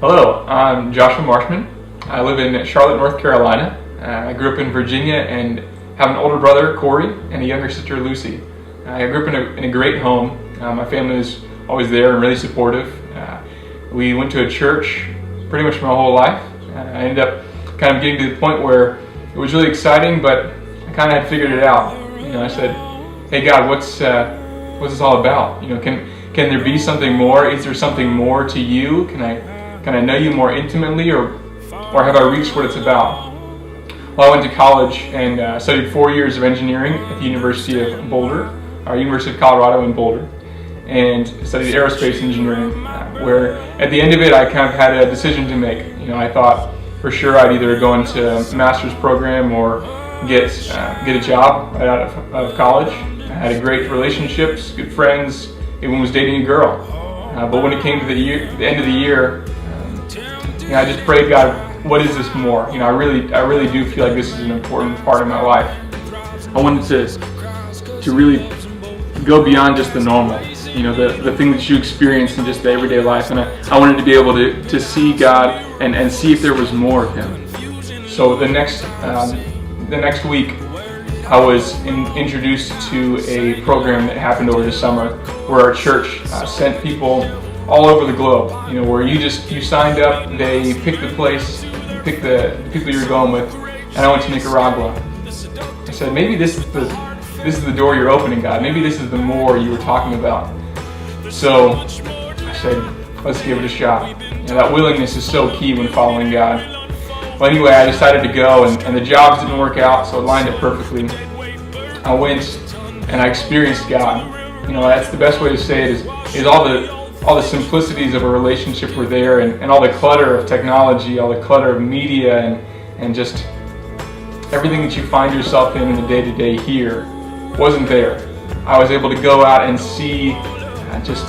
Hello, I'm Joshua Marshman. I live in Charlotte, North Carolina. I grew up in Virginia and have an older brother, Corey, and a younger sister, Lucy. I grew up in a great home. My family was always there and really supportive. We went to a church pretty much my whole life. I ended up kind of getting to the point where it was really exciting, but I kind of had figured it out. I said, "Hey God, what's this all about? Can there be something more? Is there something more to you? Can I know you more intimately, or have I reached what it's about?" Well, I went to college and studied 4 years of engineering at the University of Colorado in Boulder, and studied aerospace engineering, where at the end of it I kind of had a decision to make. I thought for sure I'd either go into a master's program or get a job right out of college. I had great relationships, good friends, even was dating a girl. But when it came to the end of the year, I just prayed, God, what is this more? I really do feel like this is an important part of my life. I wanted to really go beyond just the normal, the thing that you experience in just the everyday life, and I wanted to be able to see God and see if there was more of Him. So the next week, I was introduced to a program that happened over the summer where our church sent people all over the globe, where you signed up, they picked the place, picked the people you're going with, and I went to Nicaragua. I said, maybe this is the door you're opening, God. Maybe this is the more you were talking about. So I said, let's give it a shot. That willingness is so key when following God. Well, anyway, I decided to go, and the jobs didn't work out, so it lined up perfectly. I went and I experienced God. That's the best way to say it, is all the simplicities of a relationship were there, and all the clutter of technology, all the clutter of media, and just everything that you find yourself in the day-to-day here wasn't there. I was able to go out and see just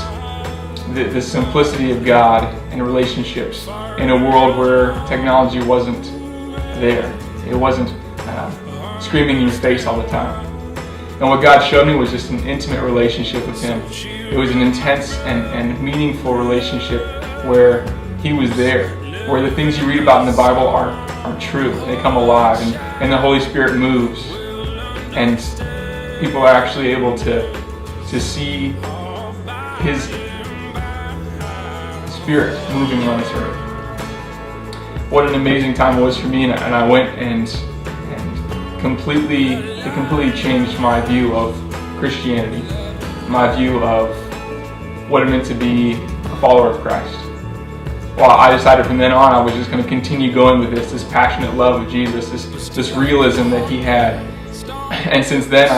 the simplicity of God and relationships in a world where technology wasn't there. It wasn't screaming in your face all the time. And what God showed me was just an intimate relationship with Him. It was an intense and meaningful relationship where He was there, where the things you read about in the Bible are true. They come alive, and the Holy Spirit moves, and people are actually able to see His Spirit moving on this earth. What an amazing time it was for me, and I went and it completely changed my view of Christianity, my view of what it meant to be a follower of Christ. Well, I decided from then on I was just going to continue going with this passionate love of Jesus, this realism that He had. And since then,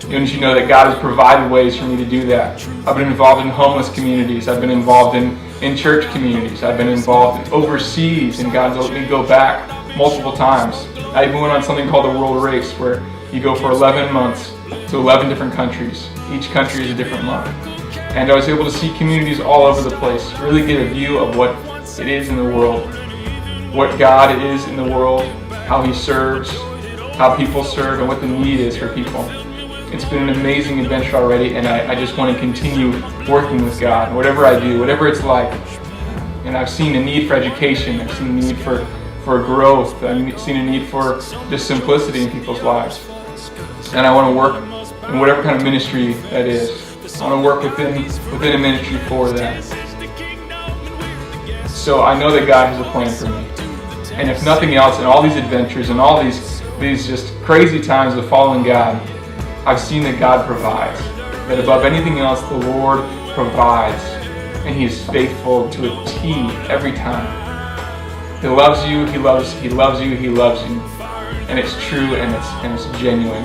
don't you know that God has provided ways for me to do that. I've been involved in homeless communities. I've been involved in church communities. I've been involved overseas, and God's let me go back multiple times. I even went on something called the World Race, where you go for 11 months to 11 different countries. Each country is a different month. And I was able to see communities all over the place, really get a view of what it is in the world, what God is in the world, how He serves, how people serve, and what the need is for people. It's been an amazing adventure already, and I just want to continue working with God, whatever I do, whatever it's like. And I've seen a need for education, I've seen a need for growth, I've seen a need for just simplicity in people's lives. And I want to work in whatever kind of ministry that is. I want to work within a ministry for that. So I know that God has a plan for me. And if nothing else, in all these adventures and all these just crazy times of following God, I've seen that God provides. That above anything else, the Lord provides. And He is faithful to a T every time. He loves you, He loves you, He loves you. And it's true, and it's genuine.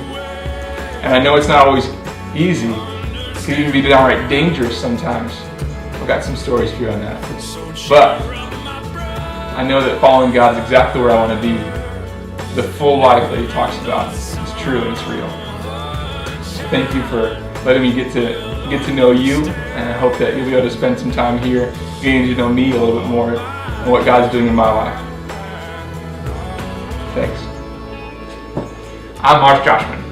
And I know it's not always easy. It can even be downright dangerous sometimes. I've got some stories for you on that. But I know that following God is exactly where I want to be. The full life that He talks about is true and it's real. Thank you for letting me get to know you, and I hope that you'll be able to spend some time here getting to know me a little bit more and what God's doing in my life. Thanks. I'm Joshman.